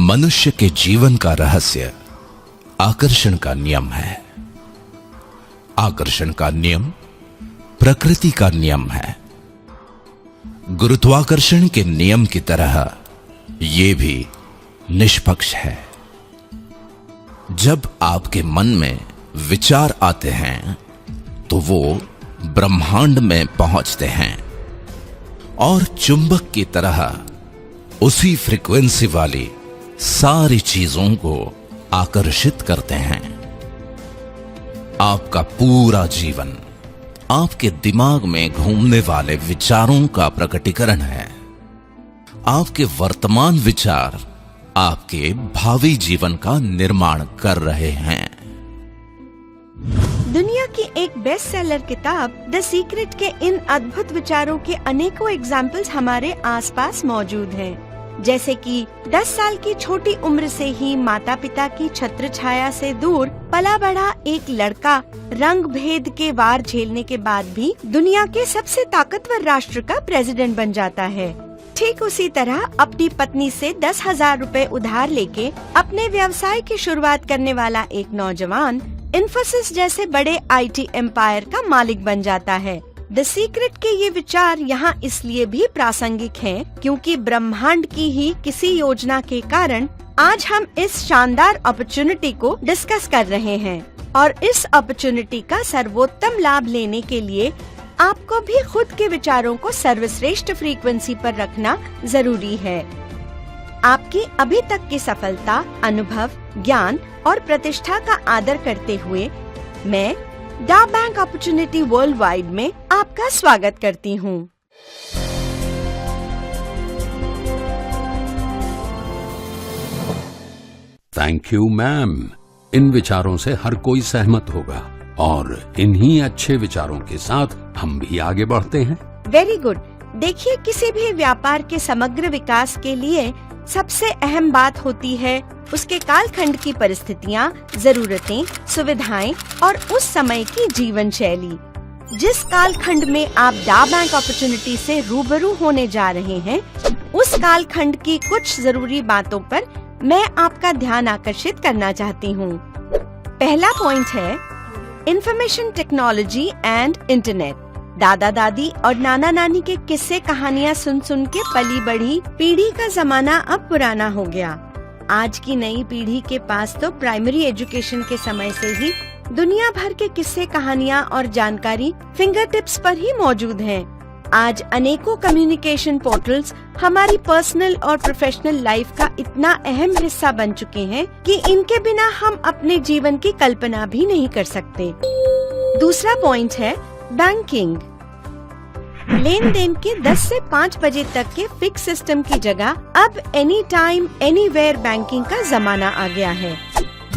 मनुष्य के जीवन का रहस्य आकर्षण का नियम है। आकर्षण का नियम प्रकृति का नियम है। गुरुत्वाकर्षण के नियम की तरह यह भी निष्पक्ष है। जब आपके मन में विचार आते हैं तो वो ब्रह्मांड में पहुंचते हैं और चुंबक की तरह उसी फ्रीक्वेंसी वाली सारी चीजों को आकर्षित करते हैं। आपका पूरा जीवन आपके दिमाग में घूमने वाले विचारों का प्रकटीकरण है। आपके वर्तमान विचार आपके भावी जीवन का निर्माण कर रहे हैं। दुनिया की एक बेस्ट सेलर किताब द सीक्रेट के इन अद्भुत विचारों के अनेकों एग्जाम्पल्स हमारे आसपास मौजूद हैं। जैसे कि 10 साल की छोटी उम्र से ही माता पिता की छत्र छाया से दूर पला बढ़ा एक लड़का रंग भेद के वार झेलने के बाद भी दुनिया के सबसे ताकतवर राष्ट्र का प्रेसिडेंट बन जाता है। ठीक उसी तरह अपनी पत्नी से 10,000 रुपए उधार लेके अपने व्यवसाय की शुरुआत करने वाला एक नौजवान इन्फोसिस जैसे बड़े IT एम्पायर का मालिक बन जाता है। द सीक्रेट के ये विचार यहाँ इसलिए भी प्रासंगिक हैं क्योंकि ब्रह्मांड की ही किसी योजना के कारण आज हम इस शानदार अपॉर्चुनिटी को डिस्कस कर रहे हैं और इस अपॉर्चुनिटी का सर्वोत्तम लाभ लेने के लिए आपको भी खुद के विचारों को सर्वश्रेष्ठ फ्रीक्वेंसी पर रखना जरूरी है। आपकी अभी तक की सफलता, अनुभव, ज्ञान और प्रतिष्ठा का आदर करते हुए मैं डा बैंक अपॉर्चुनिटी वर्ल्ड वाइड में आपका स्वागत करती हूँ। Thank you ma'am. इन विचारों से हर कोई सहमत होगा और इन्हीं अच्छे विचारों के साथ हम भी आगे बढ़ते हैं। Very good. देखिए, किसी भी व्यापार के समग्र विकास के लिए सबसे अहम बात होती है उसके कालखंड की परिस्थितियाँ, जरूरतें, सुविधाएं और उस समय की जीवन शैली। जिस कालखंड में आप डा बैंक अपॉर्चुनिटी से रूबरू होने जा रहे हैं, उस कालखंड की कुछ जरूरी बातों पर मैं आपका ध्यान आकर्षित करना चाहती हूँ। पहला पॉइंट है इंफॉर्मेशन टेक्नोलॉजी एंड इंटरनेट। दादा दादी और नाना नानी के किस्से कहानियाँ सुन सुन के पली बढ़ी पीढ़ी का जमाना अब पुराना हो गया। आज की नई पीढ़ी के पास तो प्राइमरी एजुकेशन के समय से ही दुनिया भर के किस्से कहानियाँ और जानकारी फिंगर टिप्स पर ही मौजूद हैं। आज अनेकों कम्युनिकेशन पोर्टल्स हमारी पर्सनल और प्रोफेशनल लाइफ का इतना अहम हिस्सा बन चुके हैं कि इनके बिना हम अपने जीवन की कल्पना भी नहीं कर सकते। दूसरा पॉइंट है बैंकिंग। लेन देन के 10 से 5 बजे तक के फिक्स सिस्टम की जगह अब एनी टाइम एनीवेयर बैंकिंग का जमाना आ गया है।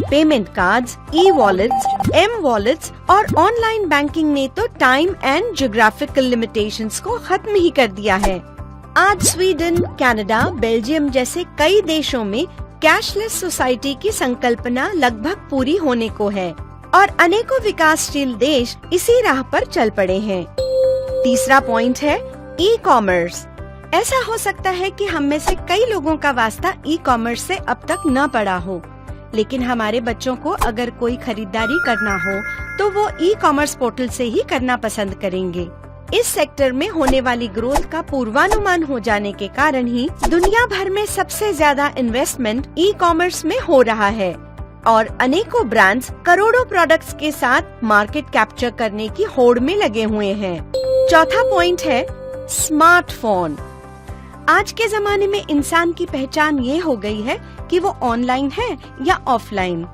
पेमेंट कार्ड्स, ई-वॉलेट्स, एम-वॉलेट्स और ऑनलाइन बैंकिंग ने तो टाइम एंड ज्योग्राफिकल लिमिटेशंस को खत्म ही कर दिया है। आज स्वीडन, कनाडा, बेल्जियम जैसे कई देशों में कैशलेस सोसाइटी की संकल्पना लगभग पूरी होने को है और अनेकों विकासशील देश इसी राह पर चल पड़े हैं। तीसरा पॉइंट है ई कॉमर्स। ऐसा हो सकता है कि हम में से कई लोगों का वास्ता ई कॉमर्स से अब तक न पड़ा हो, लेकिन हमारे बच्चों को अगर कोई खरीदारी करना हो तो वो ई कॉमर्स पोर्टल से ही करना पसंद करेंगे। इस सेक्टर में होने वाली ग्रोथ का पूर्वानुमान हो जाने के कारण ही दुनिया भर में सबसे ज्यादा इन्वेस्टमेंट ई कॉमर्स में हो रहा है और अनेकों ब्रांड्स करोड़ों प्रोडक्ट्स के साथ मार्केट कैप्चर करने की होड़ में लगे हुए हैं। चौथा पॉइंट है स्मार्टफोन। आज के जमाने में इंसान की पहचान ये हो गई है कि वो ऑनलाइन है या ऑफलाइन।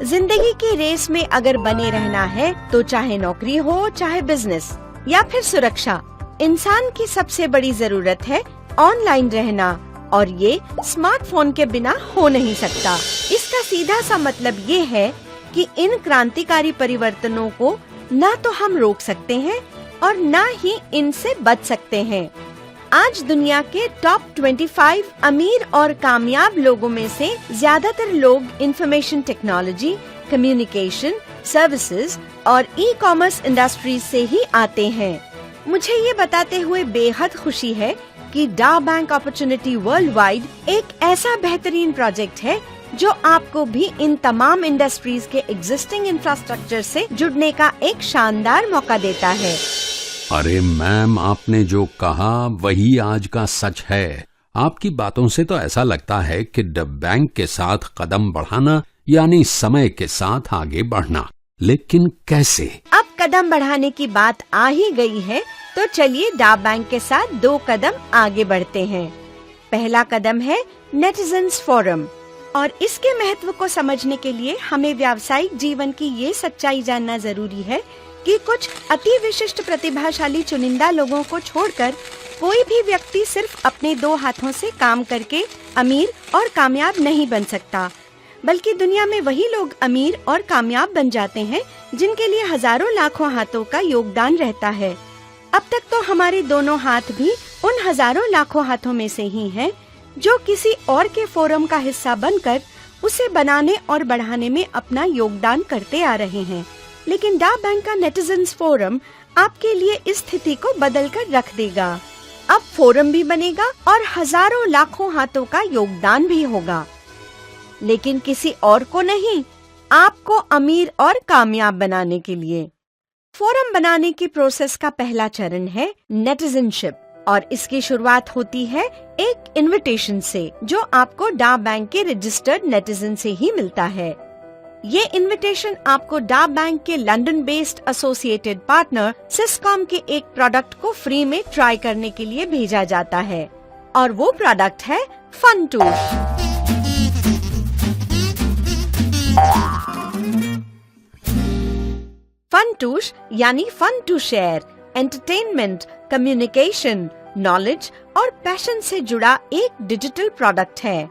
जिंदगी की रेस में अगर बने रहना है तो चाहे नौकरी हो, चाहे बिजनेस या फिर सुरक्षा, इंसान की सबसे बड़ी जरूरत है ऑनलाइन रहना और ये स्मार्टफोन के बिना हो नहीं सकता। इसका सीधा सा मतलब ये है कि इन क्रांतिकारी परिवर्तनों को न तो हम रोक सकते हैं और न ही इनसे बच सकते हैं। आज दुनिया के टॉप 25 अमीर और कामयाब लोगों में से ज्यादातर लोग इंफॉर्मेशन टेक्नोलॉजी, कम्युनिकेशन, सर्विसेज और ई कॉमर्स इंडस्ट्रीज से ही आते हैं। मुझे ये बताते हुए बेहद खुशी है कि डा बैंक अपॉर्चुनिटी वर्ल्ड वाइड एक ऐसा बेहतरीन प्रोजेक्ट है जो आपको भी इन तमाम इंडस्ट्रीज के एग्जिस्टिंग इंफ्रास्ट्रक्चर से जुड़ने का एक शानदार मौका देता है। अरे मैम, आपने जो कहा वही आज का सच है। आपकी बातों से तो ऐसा लगता है कि द बैंक के साथ कदम बढ़ाना यानी समय के साथ आगे बढ़ना, लेकिन कैसे? अब कदम बढ़ाने की बात आ ही गई है तो चलिए डा बैंक के साथ 2 कदम आगे बढ़ते हैं। पहला कदम है नेटिजन्स फोरम, और इसके महत्व को समझने के लिए हमें व्यावसायिक जीवन की ये सच्चाई जानना जरूरी है कि कुछ अति विशिष्ट प्रतिभाशाली चुनिंदा लोगों को छोड़कर कोई भी व्यक्ति सिर्फ अपने 2 हाथों से काम करके अमीर और कामयाब नहीं बन सकता, बल्कि दुनिया में वही लोग अमीर और कामयाब बन जाते हैं जिनके लिए हजारों लाखों हाथों का योगदान रहता है। अब तक तो हमारे दोनों हाथ भी उन हजारों लाखों हाथों में से ही हैं जो किसी और के फोरम का हिस्सा बनकर उसे बनाने और बढ़ाने में अपना योगदान करते आ रहे हैं। लेकिन डा बैंक का नेटिजन्स फोरम आपके लिए इस स्थिति को बदल कर रख देगा। अब फोरम भी बनेगा और हजारों लाखों हाथों का योगदान भी होगा, लेकिन किसी और को नहीं, आपको अमीर और कामयाब बनाने के लिए। फोरम बनाने की प्रोसेस का पहला चरण है नेटिजनशिप, और इसकी शुरुआत होती है एक इनविटेशन से जो आपको डा बैंक के रजिस्टर्ड नेटिजन से ही मिलता है। ये इनविटेशन आपको डा बैंक के लंदन बेस्ड एसोसिएटेड पार्टनर सिस्कॉम के एक प्रोडक्ट को फ्री में ट्राई करने के लिए भेजा जाता है, और वो प्रोडक्ट है फनटूश। फनटूश यानी fun to share, entertainment, communication, knowledge और पैशन से जुड़ा एक डिजिटल प्रोडक्ट है।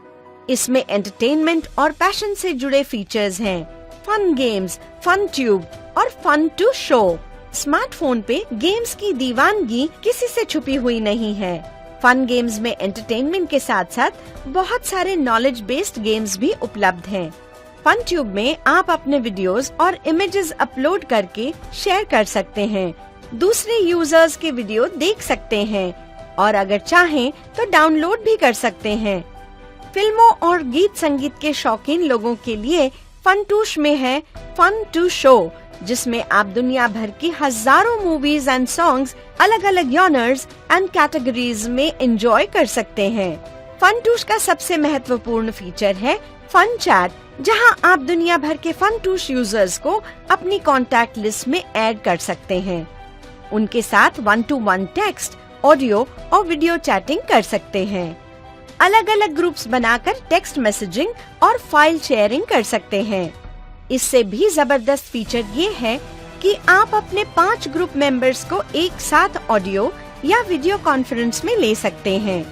इसमें एंटरटेनमेंट और पैशन से जुड़े फीचर्स हैं, फन गेम्स, फन ट्यूब और फन टू शो। स्मार्टफोन पे गेम्स की दीवानगी किसी से छुपी हुई नहीं है। फन गेम्स में एंटरटेनमेंट के साथ साथ बहुत सारे नॉलेज बेस्ड गेम्स भी उपलब्ध हैं। फन ट्यूब में आप अपने वीडियोस और इमेजेस अपलोड करके शेयर कर सकते हैं, दूसरे यूजर्स के वीडियो देख सकते हैं और अगर चाहें तो डाउनलोड भी कर सकते हैं। फिल्मों और गीत संगीत के शौकीन लोगों के लिए फनटूश में है फन टू शो, जिसमें आप दुनिया भर की हजारों मूवीज एंड सॉन्ग्स अलग अलग जॉनर्स एंड कैटेगरीज में एंजॉय कर सकते हैं। फनटूश का सबसे महत्वपूर्ण फीचर है फन चैट, जहां आप दुनिया भर के फनटूश यूजर्स को अपनी कॉन्टैक्ट लिस्ट में ऐड कर सकते हैं। उनके साथ 1-to-1 टेक्स्ट, ऑडियो और वीडियो चैटिंग कर सकते हैं। अलग अलग ग्रुप्स बनाकर टेक्स्ट मैसेजिंग और फाइल शेयरिंग कर सकते हैं। इससे भी जबरदस्त फीचर ये है कि आप अपने 5 ग्रुप मेंबर्स को एक साथ ऑडियो या वीडियो कॉन्फ्रेंस में ले सकते हैं।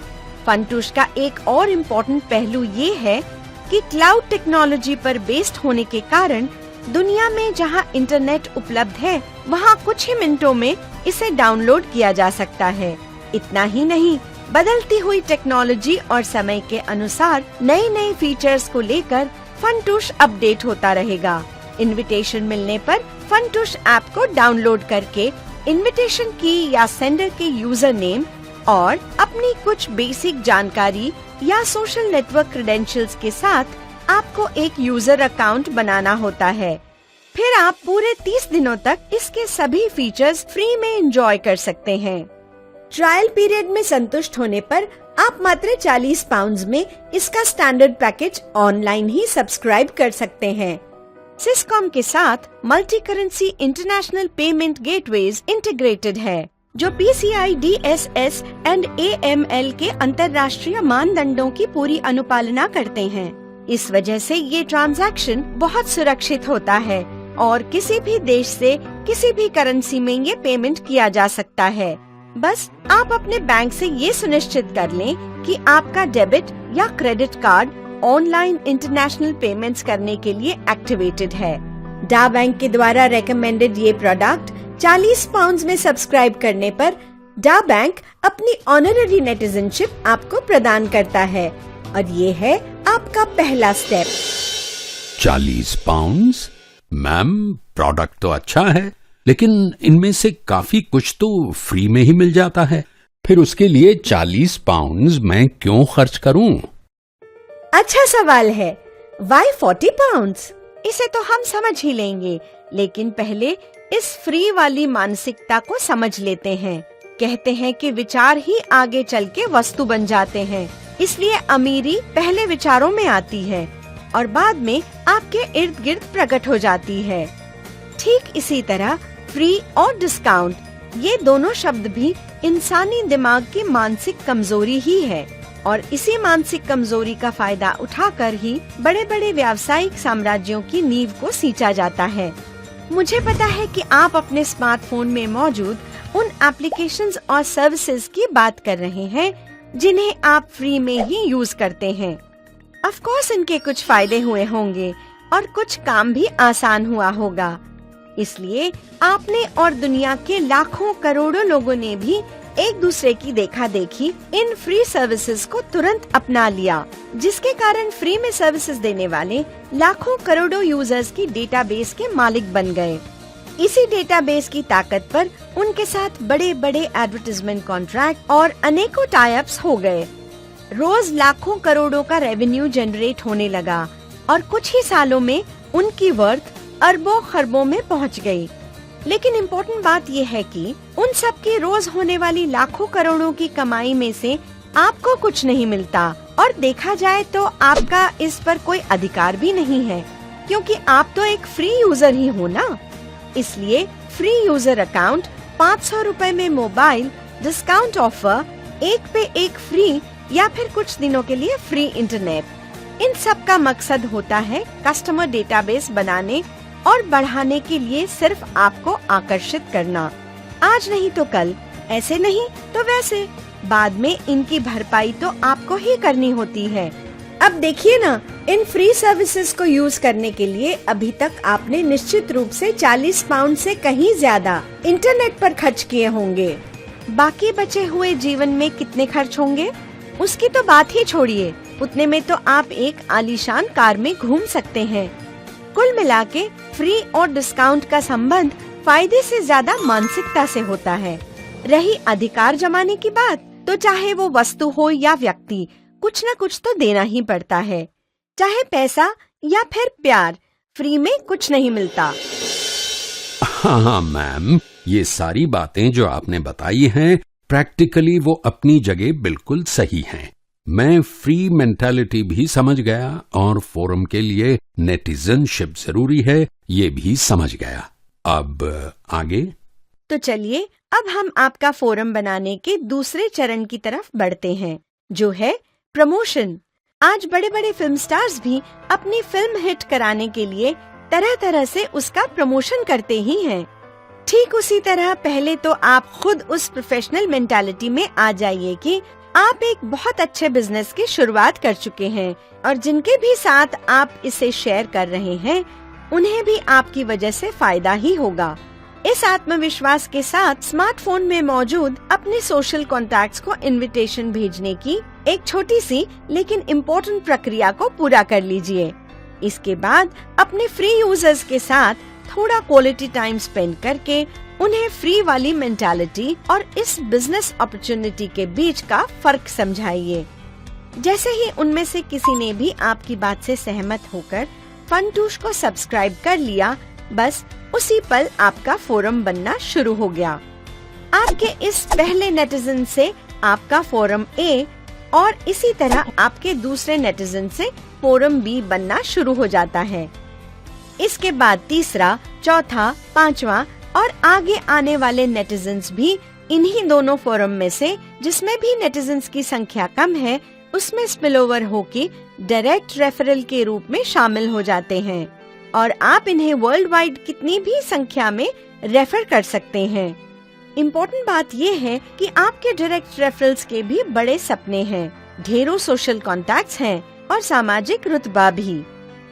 फनटूश का एक और इम्पोर्टेंट पहलू ये है कि क्लाउड टेक्नोलॉजी पर बेस्ड होने के कारण दुनिया में जहां इंटरनेट उपलब्ध है वहां कुछ ही मिनटों में इसे डाउनलोड किया जा सकता है। इतना ही नहीं, बदलती हुई टेक्नोलॉजी और समय के अनुसार नए नए फीचर्स को लेकर फनटूश अपडेट होता रहेगा। इनविटेशन मिलने पर फनटूश ऐप को डाउनलोड करके इनविटेशन की या सेंडर के यूजर नेम और अपनी कुछ बेसिक जानकारी या सोशल नेटवर्क क्रेडेंशियल्स के साथ आपको एक यूजर अकाउंट बनाना होता है। फिर आप पूरे 30 दिनों तक इसके सभी फीचर्स फ्री में एंजॉय कर सकते हैं। ट्रायल पीरियड में संतुष्ट होने पर आप मात्र 40 पाउंड में इसका स्टैंडर्ड पैकेज ऑनलाइन ही सब्सक्राइब कर सकते हैं। सिस्कॉम के साथ multi currency international payment gateways integrated है, जो PCI DSS एंड AML के अंतर्राष्ट्रीय मानदंडों की पूरी अनुपालना करते हैं। इस वजह से ये ट्रांजैक्शन बहुत सुरक्षित होता है और किसी भी देश से किसी भी करेंसी में ये पेमेंट किया जा सकता है। बस आप अपने बैंक से ये सुनिश्चित कर लें कि आपका डेबिट या credit card online international payments करने के लिए एक्टिवेटेड है। डा बैंक के द्वारा रेकमेंडेड ये प्रोडक्ट 40 पाउंड में सब्सक्राइब करने पर डा बैंक अपनी ऑनररी नेटिजनशिप आपको प्रदान करता है, और ये है आपका पहला स्टेप। 40 पाउंड? मैम, प्रोडक्ट तो अच्छा है, लेकिन इनमें से काफी कुछ तो फ्री में ही मिल जाता है। फिर उसके लिए 40 पाउंड्स मैं क्यों खर्च करूं? अच्छा सवाल है। Why 40 pounds? इसे तो हम समझ ही लेंगे, लेकिन पहले इस फ्री वाली मानसिकता को समझ लेते हैं। कहते हैं कि विचार ही आगे चल के वस्तु बन जाते हैं, इसलिए अमीरी पहले विचारों में आती है और बाद में आपके इर्द गिर्द प्रकट हो जाती है। ठीक इसी तरह फ्री और डिस्काउंट, ये दोनों शब्द भी इंसानी दिमाग की मानसिक कमजोरी ही है और इसी मानसिक कमजोरी का फायदा उठाकर ही बड़े बड़े व्यावसायिक साम्राज्यों की नींव को सींचा जाता है। मुझे पता है कि आप अपने स्मार्टफोन में मौजूद उन एप्लीकेशंस और सर्विसेज की बात कर रहे हैं जिन्हें आप फ्री में ही यूज करते हैं। ऑफ कोर्स इनके कुछ फायदे हुए होंगे और कुछ काम भी आसान हुआ होगा, इसलिए आपने और दुनिया के लाखों करोड़ों लोगों ने भी एक दूसरे की देखा देखी इन फ्री सर्विसेज को तुरंत अपना लिया, जिसके कारण फ्री में सर्विसेज देने वाले लाखों करोड़ों यूजर्स की डेटाबेस के मालिक बन गए। इसी डेटाबेस की ताकत पर उनके साथ बड़े बड़े एडवर्टाइजमेंट कॉन्ट्रैक्ट और अनेकों टाई-अप्स हो गए। रोज लाखों करोड़ों का रेवेन्यू जनरेट होने लगा और कुछ ही सालों में उनकी वर्थ अरबों खरबों में पहुंच गई। लेकिन इम्पोर्टेंट बात यह है कि उन सब की रोज होने वाली लाखों करोड़ों की कमाई में से आपको कुछ नहीं मिलता और देखा जाए तो आपका इस पर कोई अधिकार भी नहीं है, क्योंकि आप तो एक फ्री यूजर ही हो ना। इसलिए फ्री यूजर अकाउंट, 500 रुपए में मोबाइल, डिस्काउंट ऑफर, एक पे एक फ्री या फिर कुछ दिनों के लिए फ्री इंटरनेट, इन सब का मकसद होता है कस्टमर डेटाबेस बनाने और बढ़ाने के लिए सिर्फ आपको आकर्षित करना। आज नहीं तो कल, ऐसे नहीं तो वैसे, बाद में इनकी भरपाई तो आपको ही करनी होती है। अब देखिए ना, इन फ्री सर्विसेज को यूज करने के लिए अभी तक आपने निश्चित रूप से 40 पाउंड से कहीं ज्यादा इंटरनेट पर खर्च किए होंगे। बाकी बचे हुए जीवन में कितने खर्च होंगे उसकी तो बात ही छोड़िए, उतने में तो आप एक आलीशान कार में घूम सकते हैं। कुल मिला के फ्री और डिस्काउंट का संबंध फायदे से ज्यादा मानसिकता से होता है। रही अधिकार जमाने की बात, तो चाहे वो वस्तु हो या व्यक्ति, कुछ न कुछ तो देना ही पड़ता है। चाहे पैसा या फिर प्यार, फ्री में कुछ नहीं मिलता। हाँ मैम, ये सारी बातें जो आपने बताई हैं, प्रैक्टिकली वो अपनी जगह बिल्कुल सही हैं। मैं फ्री मेंटालिटी भी समझ गया और फोरम के लिए नेटिजनशिप जरूरी है, ये भी समझ गया। अब आगे? तो चलिए अब हम आपका फोरम बनाने के दूसरे चरण की तरफ बढ़ते हैं, जो है प्रमोशन। आज बड़े बड़े फिल्म स्टार्स भी अपनी फिल्म हिट कराने के लिए तरह तरह से उसका प्रमोशन करते ही हैं। ठीक उसी तरह पहले तो आप खुद उस प्रोफेशनल मेंटालिटी में आ जाइए कि आप एक बहुत अच्छे बिजनेस की शुरुआत कर चुके हैं और जिनके भी साथ आप इसे शेयर कर रहे हैं उन्हें भी आपकी वजह से फायदा ही होगा। इस आत्मविश्वास के साथ स्मार्टफोन में मौजूद अपने सोशल कॉन्टैक्ट्स को इनविटेशन भेजने की एक छोटी सी लेकिन इम्पोर्टेंट प्रक्रिया को पूरा कर लीजिए। इसके बाद अपने फ्री यूजर्स के साथ थोड़ा क्वालिटी टाइम स्पेंड करके उन्हें फ्री वाली मेंटालिटी और इस बिजनेस अपॉर्चुनिटी के बीच का फर्क समझाइए। जैसे ही उनमें से किसी ने भी आपकी बात से सहमत होकर फनटूश को सब्सक्राइब कर लिया, बस उसी पल आपका फोरम बनना शुरू हो गया। आपके इस पहले नेटिजन से आपका फोरम ए और इसी तरह आपके दूसरे नेटिजन से फोरम बी बनना शुरू हो जाता है। इसके बाद तीसरा, चौथा, पांचवा और आगे आने वाले नेटिजन्स भी इन्हीं दोनों फोरम में से जिसमें भी नेटिजन्स की संख्या कम है उसमें स्पिलओवर होके डायरेक्ट रेफरल के रूप में शामिल हो जाते हैं और आप इन्हें वर्ल्ड वाइड कितनी भी संख्या में रेफर कर सकते हैं। इम्पोर्टेंट बात ये है कि आपके डायरेक्ट रेफरल्स के भी बड़े सपने हैं, ढेरों सोशल कॉन्टैक्ट्स हैं और सामाजिक रुतबा भी।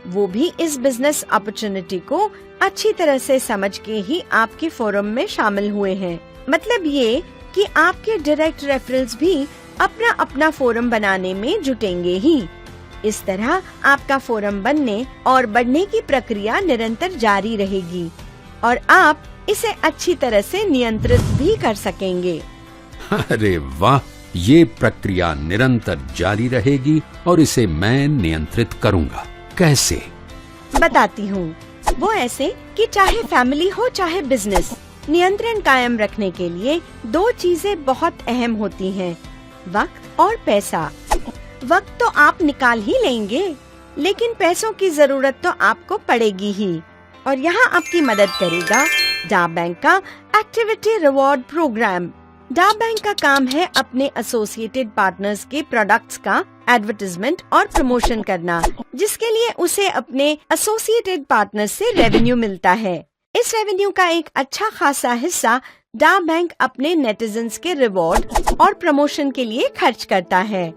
वो भी इस बिजनेस अपॉर्चुनिटी को अच्छी तरह से समझ के ही आपके फोरम में शामिल हुए हैं। मतलब ये कि आपके डायरेक्ट रेफरल्स भी अपना अपना फोरम बनाने में जुटेंगे ही। इस तरह आपका फोरम बनने और बढ़ने की प्रक्रिया निरंतर जारी रहेगी और आप इसे अच्छी तरह से नियंत्रित भी कर सकेंगे। अरे वाह, ये प्रक्रिया निरंतर जारी रहेगी और इसे मैं नियंत्रित करूंगा। कैसे? बताती हूँ। वो ऐसे कि चाहे फैमिली हो चाहे बिजनेस, नियंत्रण कायम रखने के लिए दो चीजें बहुत अहम होती हैं, वक्त और पैसा। वक्त तो आप निकाल ही लेंगे, लेकिन पैसों की जरूरत तो आपको पड़ेगी ही। और यहाँ आपकी मदद करेगा डा बैंक का एक्टिविटी रिवॉर्ड प्रोग्राम। डा बैंक का काम है अपने एसोसिएटेड पार्टनर्स के प्रोडक्ट्स का एडवर्टाइजमेंट और प्रमोशन करना, जिसके लिए उसे अपने एसोसिएटेड पार्टनर्स से रेवेन्यू मिलता है। इस रेवेन्यू का एक अच्छा खासा हिस्सा डा बैंक अपने नेटिजन्स के रिवॉर्ड और प्रमोशन के लिए खर्च करता है।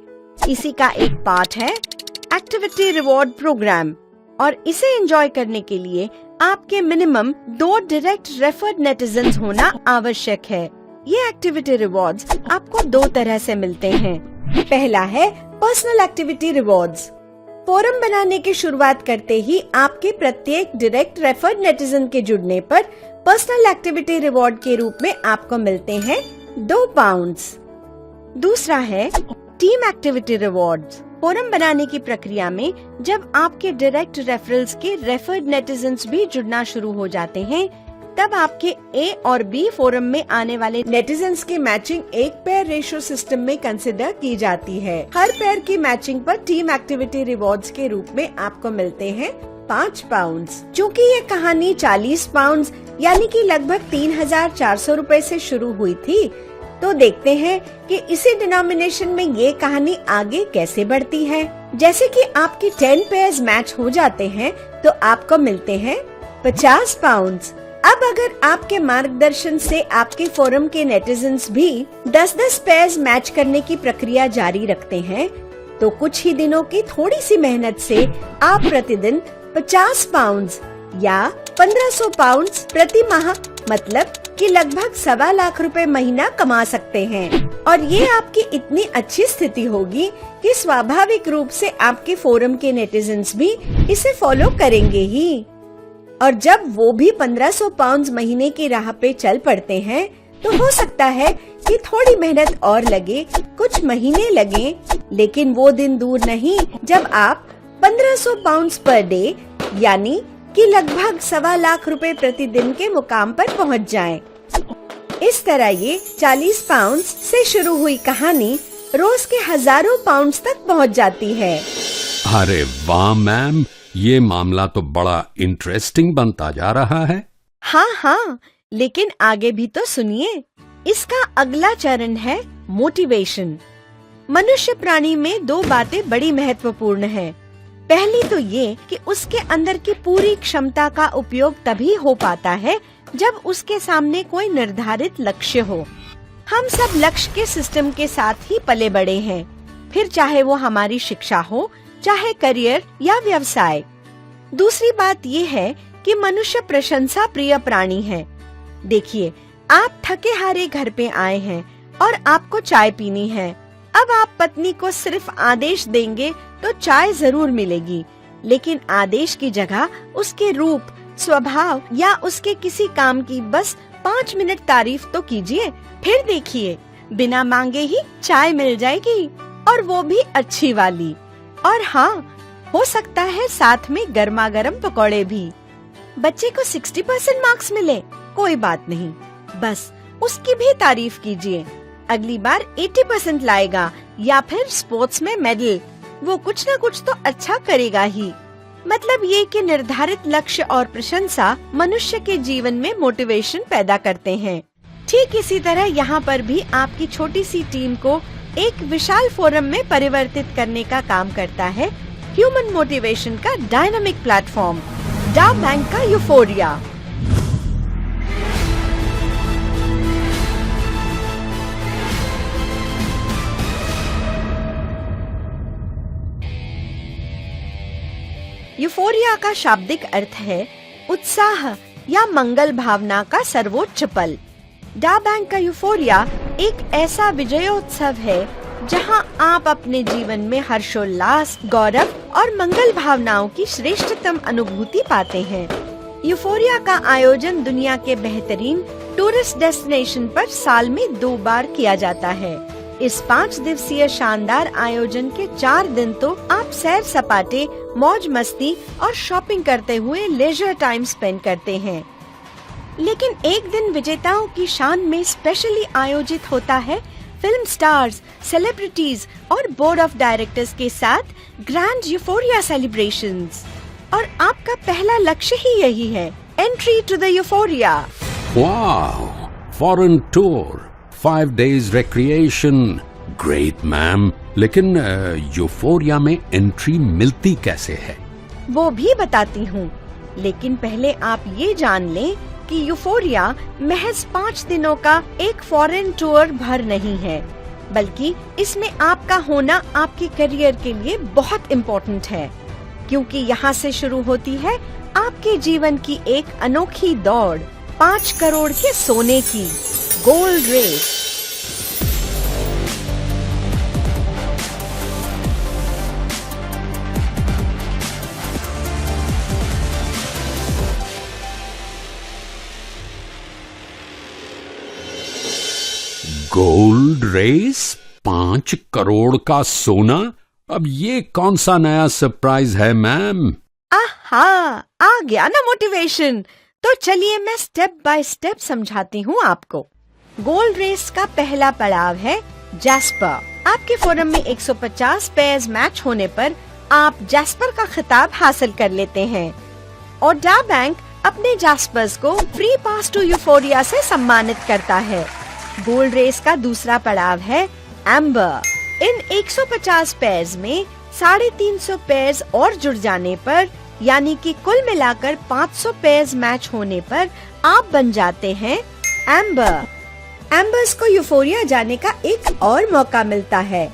इसी का एक पार्ट है एक्टिविटी रिवॉर्ड प्रोग्राम, और इसे एंजॉय करने के लिए आपके मिनिमम 2 डायरेक्ट रेफर्ड नेटिजन्स होना आवश्यक है। ये एक्टिविटी रिवॉर्ड्स आपको 2 तरह से मिलते हैं। पहला है पर्सनल एक्टिविटी रिवॉर्ड्स। फोरम बनाने की शुरुआत करते ही आपके प्रत्येक डायरेक्ट रेफर्ड नेटिजन के जुड़ने पर पर्सनल एक्टिविटी रिवॉर्ड के रूप में आपको मिलते हैं 2 पाउंड्स। दूसरा है टीम एक्टिविटी रिवॉर्ड्स। फोरम बनाने की प्रक्रिया में जब आपके डायरेक्ट रेफरल्स के रेफर्ड नेटिजन्स भी जुड़ना शुरू हो जाते हैं, तब आपके ए और बी फोरम में आने वाले नेटिजन्स की मैचिंग एक पेयर रेशियो सिस्टम में कंसिडर की जाती है। हर पेयर की मैचिंग पर टीम एक्टिविटी रिवॉर्ड्स के रूप में आपको मिलते हैं 5 पाउंड्स। चूँकि ये कहानी 40 पाउंड्स यानी कि लगभग 3,400 रुपए से शुरू हुई थी, तो देखते हैं कि इसी डिनोमिनेशन में ये कहानी आगे कैसे बढ़ती है। जैसे कि आपकी 10 पेयर्स मैच हो जाते हैं तो आपको मिलते हैं 50 पाउंड्स। अब अगर आपके मार्गदर्शन से आपके फोरम के नेटिजन्स भी 10-10 पेयर्स मैच करने की प्रक्रिया जारी रखते हैं, तो कुछ ही दिनों की थोड़ी सी मेहनत से आप प्रतिदिन 50 पाउंड्स या 1500 पाउंड्स प्रति माह, मतलब कि लगभग 1.25 लाख रुपए महीना कमा सकते हैं। और ये आपकी इतनी अच्छी स्थिति होगी कि स्वाभाविक रूप से आपके फोरम के नेटिजन्स भी इसे फॉलो करेंगे ही। और जब वो भी 1500 पाउंड्स महीने की राह पे चल पड़ते हैं, तो हो सकता है कि थोड़ी मेहनत और लगे, कुछ महीने लगे, लेकिन वो दिन दूर नहीं जब आप 1500 पाउंड्स पर डे यानी कि लगभग 1.25 लाख रुपए प्रतिदिन के मुकाम पर पहुंच जाएं। इस तरह ये 40 पाउंड्स से शुरू हुई कहानी रोज के हजारों पाउंड्स तक पहुंच जाती है। अरे वाह मैम, ये मामला तो बड़ा इंटरेस्टिंग बनता जा रहा है। हाँ, लेकिन आगे भी तो सुनिए। इसका अगला चरण है मोटिवेशन। मनुष्य प्राणी में 2 बातें बड़ी महत्वपूर्ण हैं। पहली तो ये कि उसके अंदर की पूरी क्षमता का उपयोग तभी हो पाता है जब उसके सामने कोई निर्धारित लक्ष्य हो। हम सब लक्ष्य के सिस्टम के साथ ही पले बड़े हैं, फिर चाहे वो हमारी शिक्षा हो, चाहे करियर या व्यवसाय। दूसरी बात ये है कि मनुष्य प्रशंसा प्रिय प्राणी है। देखिए, आप थके हारे घर पे आए हैं और आपको चाय पीनी है। अब आप पत्नी को सिर्फ आदेश देंगे तो चाय जरूर मिलेगी, लेकिन आदेश की जगह उसके रूप, स्वभाव या उसके किसी काम की बस 5 मिनट तारीफ तो कीजिए, फिर देखिए बिना मांगे ही चाय मिल जाएगी, और वो भी अच्छी वाली। और हाँ, हो सकता है साथ में गर्मा गर्म पकौड़े भी। बच्चे को 60% मार्क्स मिले, कोई बात नहीं, बस उसकी भी तारीफ कीजिए। अगली बार 80% लाएगा या फिर स्पोर्ट्स में मेडल, वो कुछ न कुछ तो अच्छा करेगा ही। मतलब ये कि निर्धारित लक्ष्य और प्रशंसा मनुष्य के जीवन में मोटिवेशन पैदा करते हैं। ठीक इसी तरह यहाँ पर भी आपकी छोटी सी टीम को एक विशाल फोरम में परिवर्तित करने का काम करता है ह्यूमन मोटिवेशन का डायनामिक प्लेटफॉर्म, डा बैंक का यूफोरिया। यूफोरिया का शाब्दिक अर्थ है उत्साह या मंगल भावना का सर्वोच्च पल। डा बैंक का यूफोरिया एक ऐसा विजयोत्सव है जहां आप अपने जीवन में हर्षोल्लास, गौरव और मंगल भावनाओं की श्रेष्ठतम अनुभूति पाते हैं। यूफोरिया का आयोजन दुनिया के बेहतरीन टूरिस्ट डेस्टिनेशन पर साल में 2 बार किया जाता है। इस 5 दिवसीय शानदार आयोजन के 4 दिन तो आप सैर सपाटे, मौज मस्ती और शॉपिंग करते हुए लेजर टाइम स्पेंड करते हैं। लेकिन एक दिन विजेताओं की शान में स्पेशली आयोजित होता है फिल्म स्टार्स, सेलिब्रिटीज और बोर्ड ऑफ डायरेक्टर्स के साथ ग्रैंड यूफोरिया सेलिब्रेशंस। और आपका पहला लक्ष्य ही यही है, entry to the euphoria. Wow, foreign tour, 5 days recreation, great ma'am. लेकिन यूफोरिया में एंट्री मिलती कैसे है? वो भी बताती हूँ, लेकिन पहले आप ये जान लें कि यूफोरिया महज 5 दिनों का एक फॉरेन टूर भर नहीं है, बल्कि इसमें आपका होना आपके करियर के लिए बहुत इम्पोर्टेंट है, क्योंकि यहाँ से शुरू होती है आपके जीवन की एक अनोखी दौड़, 5 करोड़ के सोने की gold race. Gold race, 5 crore का सोना। अब ये कौन सा नया सरप्राइज है मैम? आहा, आ गया ना मोटिवेशन। तो चलिए मैं स्टेप बाय स्टेप समझाती हूँ आपको। गोल्ड रेस का पहला पड़ाव है जैस्पर। आपके फोरम में 150 पेयर्स मैच होने पर आप जैस्पर का खिताब हासिल कर लेते हैं और डा बैंक अपने जैस्पर्स को फ्री पास टू यूफोरिया से सम्मानित करता है। गोल्ड रेस का दूसरा पड़ाव है एम्बर। इन 150 पेयर्स में 350 पेयर्स और जुड़ जाने पर, यानी कि कुल मिलाकर 500 पेयर्स मैच होने पर आप बन जाते हैं एम्बर। एम्बर्स को यूफोरिया जाने का एक और मौका मिलता है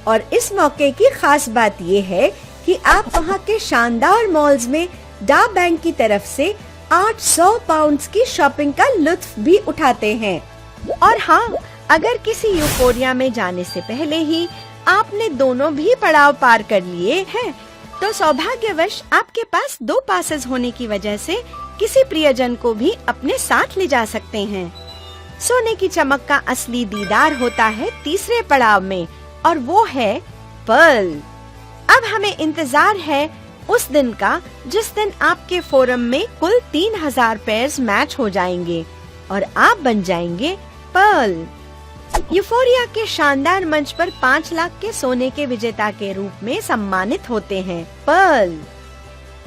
और इस मौके की खास बात ये है कि आप वहाँ के शानदार मॉल्स में डा बैंक की तरफ से 800 पाउंड्स की शॉपिंग का लुत्फ भी उठाते हैं। और हाँ, अगर किसी यूफोरिया में जाने से पहले ही आपने दोनों भी पड़ाव पार कर लिए हैं, तो सौभाग्यवश आपके पास 2 पासेस होने की वजह से किसी प्रियजन को भी अपने साथ ले जा सकते हैं। सोने की चमक का असली दीदार होता है तीसरे पड़ाव में, और वो है पर्ल। अब हमें इंतजार है उस दिन का जिस दिन आपके फोरम में कुल 3000 पेयर्स मैच हो जाएंगे और आप बन जाएंगे पर्ल। यूफोरिया के शानदार मंच पर 5 लाख के सोने के विजेता के रूप में सम्मानित होते हैं पर्ल।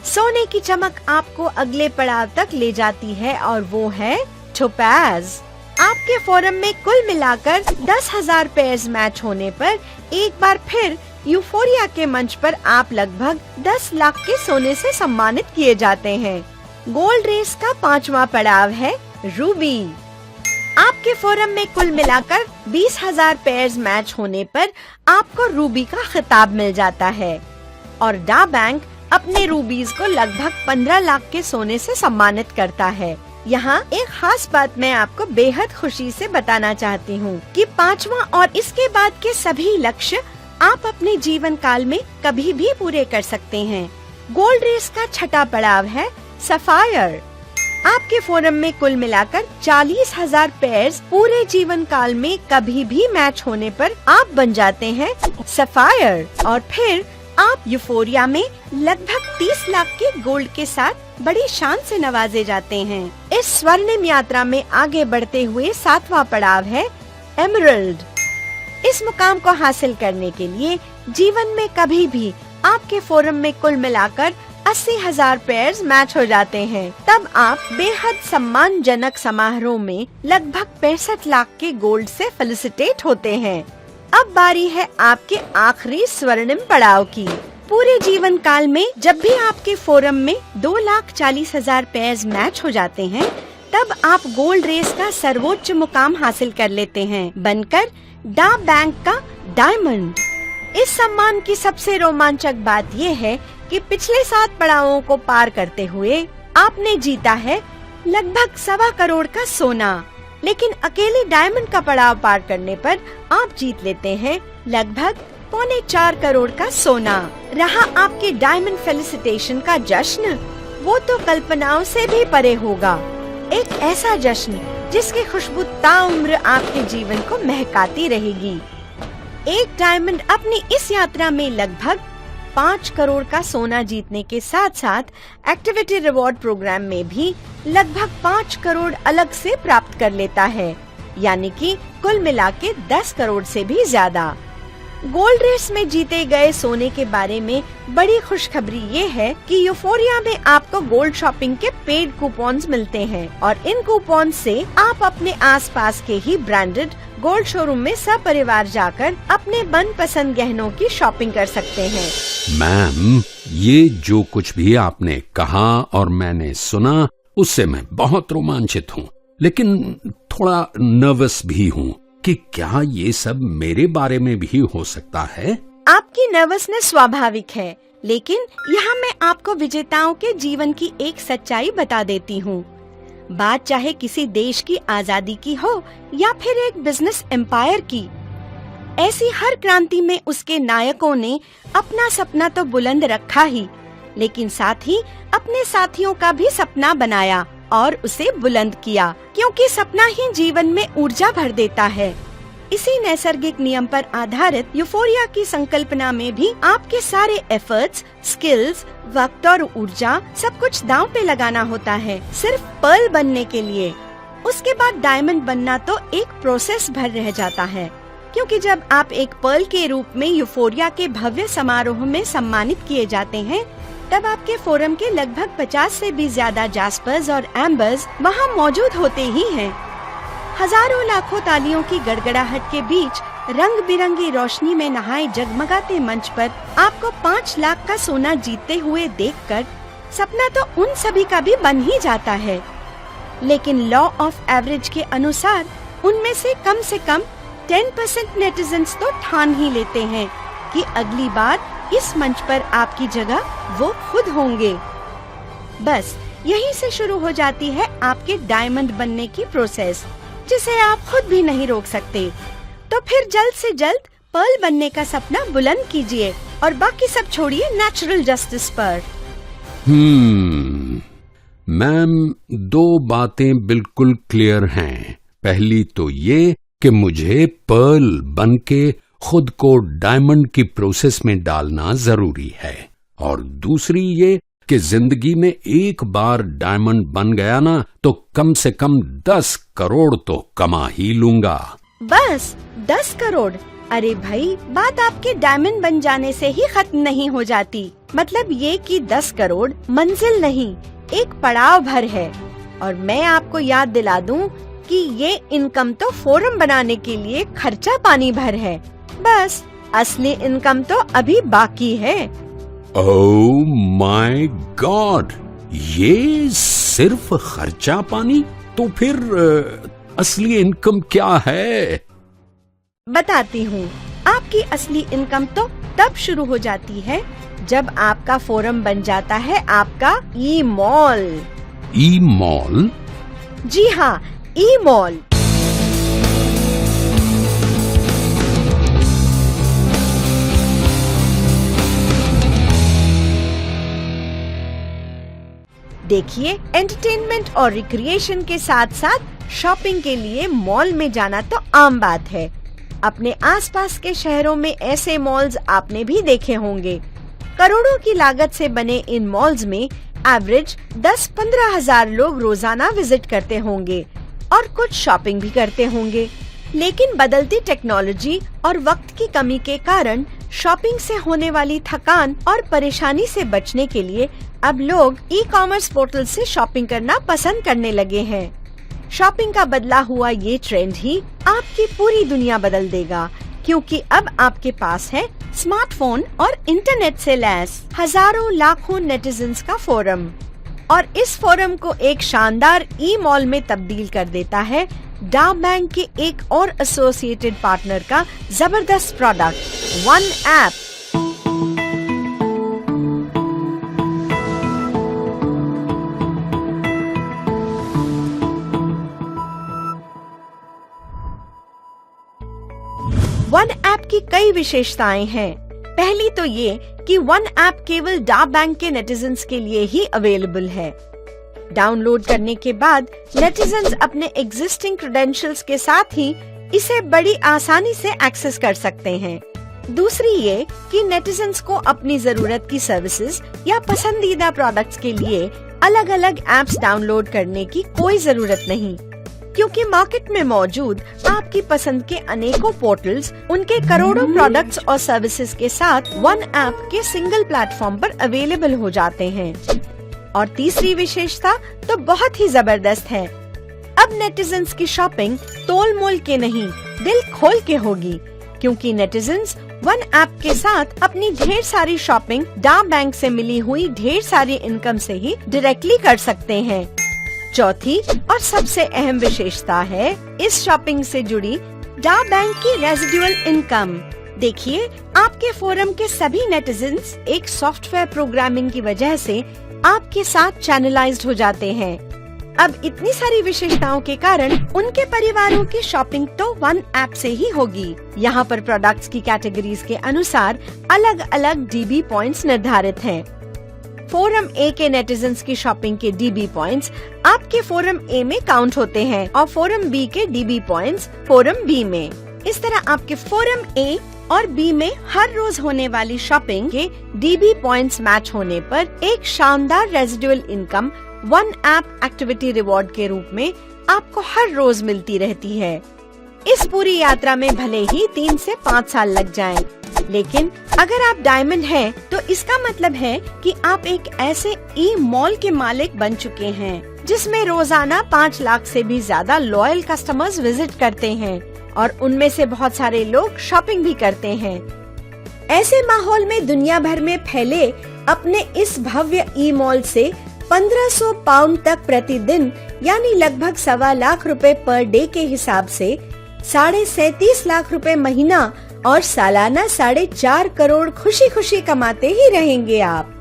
सोने की चमक आपको अगले पड़ाव तक ले जाती है और वो है टोपाज। आपके फोरम में कुल मिलाकर 10,000 पेयर्स मैच होने पर एक बार फिर यूफोरिया के मंच पर आप लगभग 10 लाख के सोने से सम्मानित किए जाते हैं। गोल्ड रेस का 5वां पड़ाव है रूबी। आपके फोरम में कुल मिलाकर 20,000 पेयर्स मैच होने पर आपको रूबी का खिताब मिल जाता है और डा बैंक अपने रूबीज को लगभग 15 लाख के सोने से सम्मानित करता है। यहाँ एक खास बात मैं आपको बेहद खुशी से बताना चाहती हूँ कि 5वां और इसके बाद के सभी लक्ष्य आप अपने जीवन काल में कभी भी पूरे कर सकते हैं। गोल्ड रेस का 6वां पड़ाव है सफायर। आपके फोरम में कुल मिलाकर 40,000 पेयर्स पूरे जीवन काल में कभी भी मैच होने पर आप बन जाते हैं सफायर और फिर आप यूफोरिया में लगभग 30 लाख के गोल्ड के साथ बड़ी शान से नवाजे जाते हैं। इस स्वर्णिम यात्रा में आगे बढ़ते हुए 7वां पड़ाव है एमरल्ड। इस मुकाम को हासिल करने के लिए जीवन में कभी भी आपके फोरम में कुल मिलाकर 80,000 पेयर्स मैच हो जाते हैं, तब आप बेहद सम्मानजनक समारोह में लगभग 65 लाख के गोल्ड से फेलिसिटेट होते हैं। अब बारी है आपके आखिरी स्वर्णिम पड़ाव की। पूरे जीवन काल में जब भी आपके फोरम में 2,40,000 पेयर्स मैच हो जाते हैं, तब आप गोल्ड रेस का सर्वोच्च मुकाम हासिल कर लेते हैं, बनकर डा बैंक का डायमंड। इस सम्मान की सबसे रोमांचक बात ये है कि पिछले 7 पड़ावों को पार करते हुए आपने जीता है लगभग 1.25 करोड़ का सोना, लेकिन अकेले डायमंड का पड़ाव पार करने पर आप जीत लेते हैं लगभग 3.25 करोड़ का सोना। रहा आपके डायमंड फेलिसिटेशन का जश्न, वो तो कल्पनाओं से भी परे होगा। एक ऐसा जश्न जिसकी खुशबू ताउम्र आपके जीवन को महकाती रहेगी। एक डायमंड अपनी इस यात्रा में लगभग 5 करोड़ का सोना जीतने के साथ साथ एक्टिविटी रिवॉर्ड प्रोग्राम में भी लगभग 5 करोड़ अलग से प्राप्त कर लेता है, यानी कि कुल मिला के 10 करोड़ से भी ज्यादा। गोल्ड रेस में जीते गए सोने के बारे में बड़ी खुशखबरी ये है कि यूफोरिया में आपको गोल्ड शॉपिंग के पेड कूपन्स मिलते हैं और इन कूपन्स से आप अपने आसपास के ही ब्रांडेड गोल्ड शोरूम में सपरिवार जाकर अपने मनपसंद गहनों की शॉपिंग कर सकते हैं। मैम, ये जो कुछ भी आपने कहा और मैंने सुना उससे मैं बहुत रोमांचित हूँ, लेकिन थोड़ा नर्वस भी हूँ कि क्या ये सब मेरे बारे में भी हो सकता है। आपकी नर्वसनेस स्वाभाविक है, लेकिन यहाँ मैं आपको विजेताओं के जीवन की एक सच्चाई बता देती हूँ। बात चाहे किसी देश की आजादी की हो या फिर एक बिजनेस एम्पायर की, ऐसी हर क्रांति में उसके नायकों ने अपना सपना तो बुलंद रखा ही, लेकिन साथ ही अपने साथियों का भी सपना बनाया और उसे बुलंद किया, क्योंकि सपना ही जीवन में ऊर्जा भर देता है। इसी नैसर्गिक नियम पर आधारित यूफोरिया की संकल्पना में भी आपके सारे एफर्ट्स, स्किल्स, वक्त और ऊर्जा सब कुछ दांव पे लगाना होता है, सिर्फ पर्ल बनने के लिए। उसके बाद डायमंड बनना तो एक प्रोसेस भर रह जाता है, क्योंकि जब आप एक पर्ल के रूप में यूफोरिया के भव्य समारोह में सम्मानित किए जाते हैं, तब आपके फोरम के लगभग 50 से भी ज्यादा जास्पर्स और एम्बर्स वहाँ मौजूद होते ही हैं। हजारों लाखों तालियों की गड़गड़ाहट के बीच रंग बिरंगी रोशनी में नहाए जगमगाते मंच पर आपको 5 लाख का सोना जीतते हुए देखकर सपना तो उन सभी का भी बन ही जाता है, लेकिन लॉ ऑफ एवरेज के अनुसार उनमें से कम 10% नेटिजन्स तो ठान ही लेते हैं कि अगली बार इस मंच पर आपकी जगह वो खुद होंगे। बस यहीं से शुरू हो जाती है आपके डायमंड बनने की प्रोसेस, जिसे आप खुद भी नहीं रोक सकते। तो फिर जल्द से जल्द पर्ल बनने का सपना बुलंद कीजिए और बाकी सब छोड़िए नेचुरल जस्टिस पर। मैम, 2 बातें बिल्कुल क्लियर हैं। पहली तो ये कि मुझे पर्ल बनके खुद को डायमंड की प्रोसेस में डालना जरूरी है, और दूसरी ये कि जिंदगी में एक बार डायमंड बन गया ना तो कम से कम 10 करोड़ तो कमा ही लूंगा। बस 10 करोड़? अरे भाई, बात आपके डायमंड बन जाने से ही खत्म नहीं हो जाती। मतलब ये कि 10 करोड़ मंजिल नहीं, एक पड़ाव भर है। और मैं आपको याद दिला दूं कि ये इनकम तो फोरम बनाने के लिए खर्चा पानी भर है, बस असली इनकम तो अभी बाकी है। ओह माय गॉड, ये सिर्फ खर्चा पानी? तो फिर असली इनकम क्या है? बताती हूँ। आपकी असली इनकम तो तब शुरू हो जाती है जब आपका फोरम बन जाता है आपका ई मॉल। ई मॉल? जी हाँ, ई मॉल। देखिए, एंटरटेनमेंट और रिक्रिएशन के साथ साथ शॉपिंग के लिए मॉल में जाना तो आम बात है। अपने आसपास के शहरों में ऐसे मॉल्स आपने भी देखे होंगे। करोड़ों की लागत से बने इन मॉल्स में एवरेज 10-15 हजार लोग रोजाना विजिट करते होंगे और कुछ शॉपिंग भी करते होंगे। लेकिन बदलती टेक्नोलॉजी और वक्त की कमी के कारण शॉपिंग से होने वाली थकान और परेशानी से बचने के लिए अब लोग ई कॉमर्स पोर्टल से शॉपिंग करना पसंद करने लगे हैं। शॉपिंग का बदला हुआ ये ट्रेंड ही आपकी पूरी दुनिया बदल देगा, क्योंकि अब आपके पास है स्मार्टफोन और इंटरनेट से लैस हजारों लाखों नेटिजन्स का फोरम। और इस फोरम को एक शानदार ई मॉल में तब्दील कर देता है डा बैंक के एक और एसोसिएटेड पार्टनर का जबरदस्त product one app. One app की कई विशेषताएं हैं। पहली तो ये कि वन ऐप केवल डा बैंक के नेटिजन्स के लिए ही अवेलेबल है। डाउनलोड करने के बाद नेटिजन्स अपने एग्जिस्टिंग क्रेडेंशियल्स के साथ ही इसे बड़ी आसानी से एक्सेस कर सकते हैं। दूसरी ये कि नेटिजन्स को अपनी जरूरत की सर्विसेज या पसंदीदा प्रोडक्ट्स के लिए अलग अलग ऐप्स डाउनलोड करने की कोई जरूरत नहीं, क्योंकि मार्केट में मौजूद आपकी पसंद के अनेकों पोर्टल्स उनके करोड़ों प्रोडक्ट्स और सर्विसेज के साथ वन ऐप के सिंगल प्लेटफॉर्म पर अवेलेबल हो जाते हैं। और तीसरी विशेषता तो बहुत ही जबरदस्त है। अब नेटिजन्स की शॉपिंग तोल मोल के नहीं, दिल खोल के होगी, क्योंकि नेटिजन्स वन ऐप के साथ अपनी ढेर सारी शॉपिंग डा बैंक से मिली हुई ढेर सारी इनकम से ही डायरेक्टली कर सकते हैं। चौथी और सबसे अहम विशेषता है इस शॉपिंग से जुड़ी डा बैंक की रेजिडुअल इनकम। देखिए, आपके फोरम के सभी नेटिजन्स एक सॉफ्टवेयर प्रोग्रामिंग की वजह से आपके साथ चैनलाइज्ड हो जाते हैं। अब इतनी सारी विशेषताओं के कारण उनके परिवारों की शॉपिंग तो वन ऐप से ही होगी। यहाँ पर प्रोडक्ट्स की कैटेगरीज के अनुसार अलग अलग डीबी पॉइंट्स निर्धारित हैं। फोरम ए के नेटिजन्स की शॉपिंग के डीबी पॉइंट्स आपके फोरम ए में काउंट होते हैं और फोरम बी के डीबी पॉइंट्स फोरम बी में। इस तरह आपके फोरम ए और बी में हर रोज होने वाली शॉपिंग के डीबी पॉइंट्स मैच होने पर एक शानदार residual income one app activity reward के रूप में आपको हर रोज मिलती रहती है। इस पूरी यात्रा में भले ही 3 से 5 साल लग जाएं, लेकिन अगर आप डायमंड हैं, तो इसका मतलब है कि आप एक ऐसे ई मॉल के मालिक बन चुके हैं जिसमें रोजाना 5 लाख से भी ज्यादा लॉयल कस्टमर्स विजिट करते हैं और उनमें से बहुत सारे लोग शॉपिंग भी करते हैं। ऐसे माहौल में दुनिया भर में फैले अपने इस भव्य ई मॉल से 1500 पाउंड तक प्रतिदिन यानी लगभग 1.25 लाख रुपए पर डे के हिसाब से 37.5 लाख रुपए महीना और सालाना 4.5 करोड़ खुशी खुशी कमाते ही रहेंगे आप।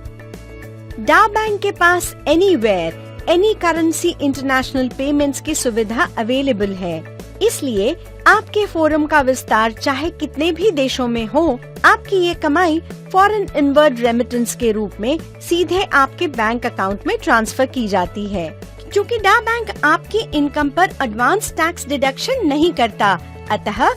डा बैंक के पास anywhere any currency international payments की सुविधा अवेलेबल है, इसलिए आपके फोरम का विस्तार चाहे कितने भी देशों में हो, आपकी ये कमाई फॉरेन इनवर्ड रेमिटेंस के रूप में सीधे आपके बैंक अकाउंट में ट्रांसफर की जाती है। क्योंकि डा बैंक आपकी इनकम पर एडवांस टैक्स डिडक्शन नहीं करता, अतः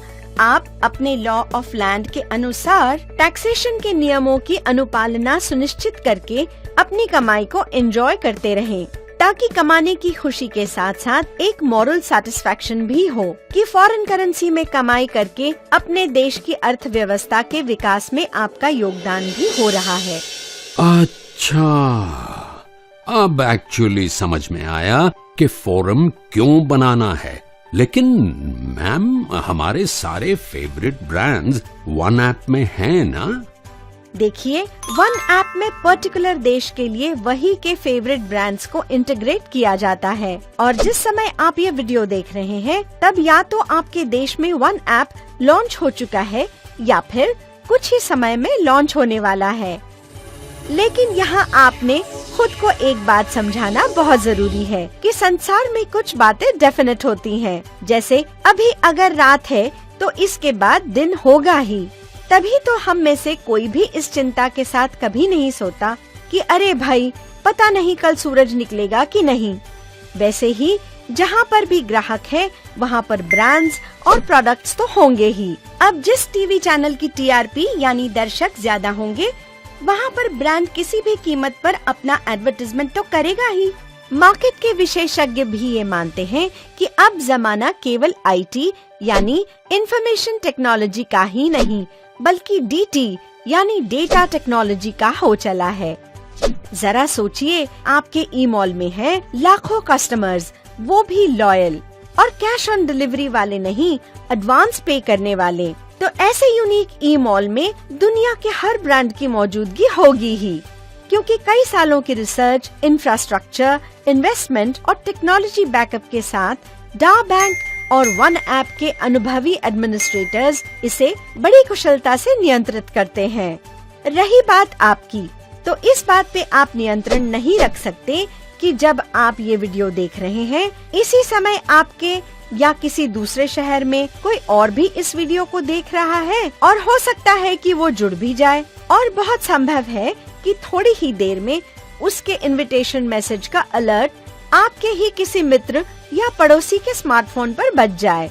आप अपने लॉ ऑफ लैंड के अनुसार टैक्सेशन के नियमों की अनुपालना सुनिश्चित करके अपनी कमाई को एंजॉय करते रहें, ताकि कमाने की खुशी के साथ साथ एक मॉरल सेटिस्फैक्शन भी हो कि फॉरेन करेंसी में कमाई करके अपने देश की अर्थव्यवस्था के विकास में आपका योगदान भी हो रहा है। अच्छा, अब एक्चुअली समझ में आया कि फोरम क्यों बनाना है। लेकिन मैम, हमारे सारे फेवरेट ब्रांड्स वन ऐप में हैं ना? देखिए, वन ऐप में पर्टिकुलर देश के लिए वही के फेवरेट ब्रांड्स को इंटीग्रेट किया जाता है और जिस समय आप ये वीडियो देख रहे हैं तब या तो आपके देश में वन ऐप लॉन्च हो चुका है या फिर कुछ ही समय में लॉन्च होने वाला है। लेकिन यहाँ आपने खुद को एक बात समझाना बहुत जरूरी है कि संसार में कुछ बातें डेफिनेट होती हैं, जैसे अभी अगर रात है तो इसके बाद दिन होगा ही। तभी तो हम में से कोई भी इस चिंता के साथ कभी नहीं सोता कि अरे भाई, पता नहीं कल सूरज निकलेगा कि नहीं। वैसे ही जहाँ पर भी ग्राहक है वहाँ पर ब्रांड्स और प्रोडक्ट्स तो होंगे ही। अब जिस टीवी चैनल की टीआरपी यानी दर्शक ज्यादा होंगे, वहाँ पर ब्रांड किसी भी कीमत पर अपना एडवर्टाइजमेंट तो करेगा ही। मार्केट के विशेषज्ञ भी ये मानते हैं कि अब जमाना केवल आईटी यानी इंफॉर्मेशन टेक्नोलॉजी का ही नहीं, बल्कि डीटी यानी डेटा टेक्नोलॉजी का हो चला है। जरा सोचिए, आपके ई मॉल में हैं लाखों कस्टमर्स, वो भी लॉयल और कैश ऑन डिलीवरी वाले नहीं, एडवांस पे करने वाले। तो ऐसे यूनिक ई मॉल में दुनिया के हर ब्रांड की मौजूदगी होगी ही, क्योंकि कई सालों की रिसर्च, इंफ्रास्ट्रक्चर, इन्वेस्टमेंट और टेक्नोलॉजी बैकअप के साथ डा बैंक और वन ऐप के अनुभवी एडमिनिस्ट्रेटर्स इसे बड़ी कुशलता से नियंत्रित करते हैं। रही बात आपकी, तो इस बात पे आप नियंत्रण नहीं रख सकते कि जब आप ये वीडियो देख रहे हैं, इसी समय आपके या किसी दूसरे शहर में कोई और भी इस वीडियो को देख रहा है और हो सकता है कि वो जुड़ भी जाए और बहुत संभव है कि थोड़ी ही देर में उसके इनविटेशन मैसेज का अलर्ट आपके ही किसी मित्र या पड़ोसी के स्मार्टफोन पर बज जाए।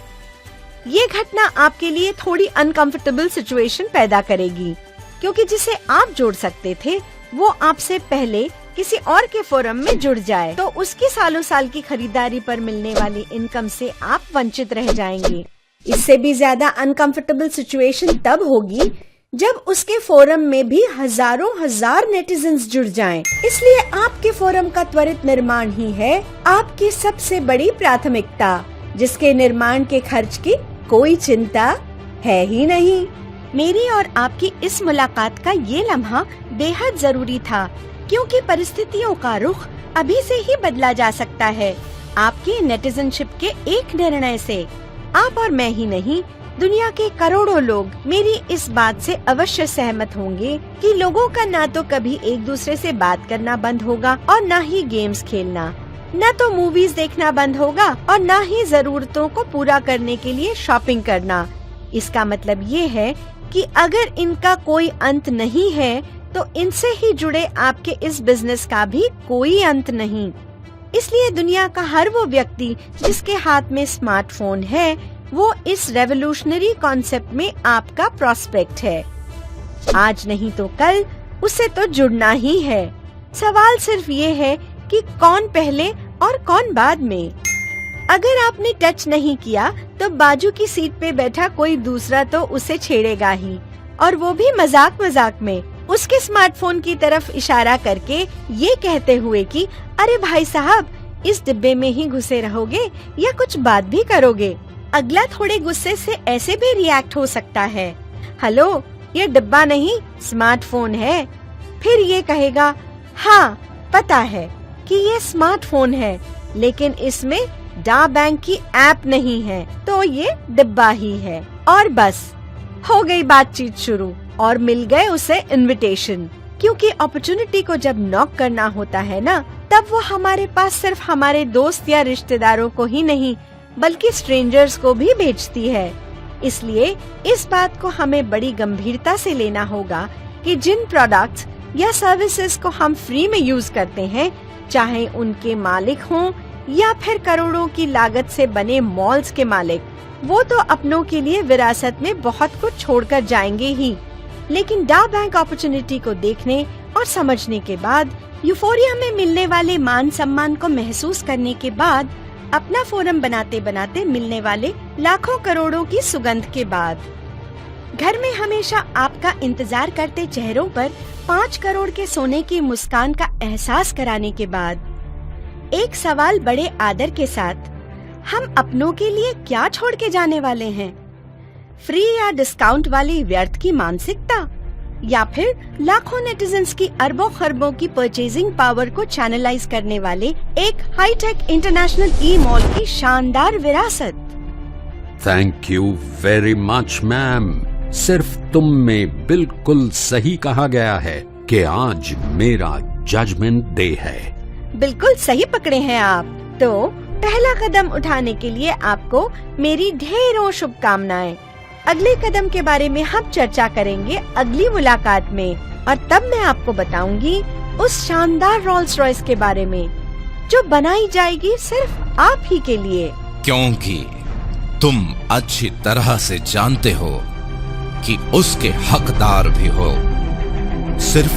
ये घटना आपके लिए थोड़ी अनकंफर्टेबल सिचुएशन पैदा करेगी, क्योंकि जिसे आप जोड़ सकते थे वो आपसे पहले किसी और के फोरम में जुड़ जाए, तो उसकी सालों साल की खरीदारी पर मिलने वाली इनकम से आप वंचित रह जाएंगे। इससे भी ज्यादा अनकंफर्टेबल सिचुएशन तब होगी जब उसके फोरम में भी हजारों हजार नेटिजन्स जुड़ जाएं। इसलिए आपके फोरम का त्वरित निर्माण ही है आपकी सबसे बड़ी प्राथमिकता, जिसके निर्माण के खर्च की कोई चिंता है ही नहीं। मेरी और आपकी इस मुलाकात का ये लम्हा बेहद जरूरी था, क्योंकि परिस्थितियों का रुख अभी से ही बदला जा सकता है आपके नेटिजनशिप के एक निर्णय से। आप और मैं ही नहीं, दुनिया के करोड़ों लोग मेरी इस बात से अवश्य सहमत होंगे कि लोगों का ना तो कभी एक दूसरे से बात करना बंद होगा और ना ही गेम्स खेलना, न तो मूवीज देखना बंद होगा और न ही जरूरतों को पूरा करने के लिए शॉपिंग करना। इसका मतलब ये है कि अगर इनका कोई अंत नहीं है तो इनसे ही जुड़े आपके इस बिजनेस का भी कोई अंत नहीं। इसलिए दुनिया का हर वो व्यक्ति जिसके हाथ में स्मार्टफोन है, वो इस रेवोल्यूशनरी कॉन्सेप्ट में आपका प्रोस्पेक्ट है। आज नहीं तो कल उससे तो जुड़ना ही है। सवाल सिर्फ ये है कि कौन पहले और कौन बाद में। अगर आपने टच नहीं किया तो बाजू की सीट पे बैठा कोई दूसरा तो उसे छेड़ेगा ही, और वो भी मजाक मजाक में, उसके स्मार्टफोन की तरफ इशारा करके ये कहते हुए कि अरे भाई साहब, इस डिब्बे में ही घुसे रहोगे या कुछ बात भी करोगे। अगला थोड़े गुस्से से ऐसे भी रिएक्ट हो सकता है, हेलो ये डिब्बा नहीं स्मार्टफोन है। फिर ये कहेगा, हाँ पता है कि ये स्मार्टफोन है, लेकिन इसमें डा बैंक की ऐप नहीं है, तो ये डिब्बा ही है। और बस हो गई बातचीत शुरू और मिल गए उसे इनविटेशन। क्योंकि अपॉर्चुनिटी को जब नॉक करना होता है ना, तब वो हमारे पास सिर्फ हमारे दोस्त या रिश्तेदारों को ही नहीं बल्कि स्ट्रेंजर्स को भी भेजती है। इसलिए इस बात को हमें बड़ी गंभीरता से लेना होगा कि जिन प्रोडक्ट्स या सर्विसेज को हम फ्री में यूज करते हैं, चाहे उनके मालिक हों या फिर करोड़ों की लागत से बने मॉल्स के मालिक, वो तो अपनों के लिए विरासत में बहुत कुछ छोड़कर जाएंगे ही। लेकिन डा बैंक अपॉर्चुनिटी को देखने और समझने के बाद, यूफोरिया में मिलने वाले मान सम्मान को महसूस करने के बाद, अपना फोरम बनाते बनाते मिलने वाले लाखों करोड़ों की सुगंध के बाद, घर में हमेशा आपका इंतजार करते चेहरों पर 5 करोड़ के सोने की मुस्कान का एहसास कराने के बाद, एक सवाल बड़े आदर के साथ, हम अपनों के लिए क्या छोड़ के जाने वाले हैं? फ्री या डिस्काउंट वाली व्यर्थ की मानसिकता, या फिर लाखों नेटिजन्स की अरबों खरबों की परचेजिंग पावर को चैनलाइज करने वाले एक हाईटेक इंटरनेशनल ई मॉल की शानदार विरासत। Thank you very much ma'am. सिर्फ तुम में बिल्कुल सही कहा गया है कि आज मेरा जजमेंट डे है। बिल्कुल सही पकड़े हैं आप। तो पहला कदम उठाने के लिए आपको मेरी ढेरों शुभकामनाएं। अगले कदम के बारे में हम चर्चा करेंगे अगली मुलाकात में, और तब मैं आपको बताऊंगी उस शानदार रोल्स रॉयस के बारे में जो बनाई जाएगी सिर्फ आप ही के लिए। क्योंकि तुम अच्छी तरह से जानते हो कि उसके हकदार भी हो सिर्फ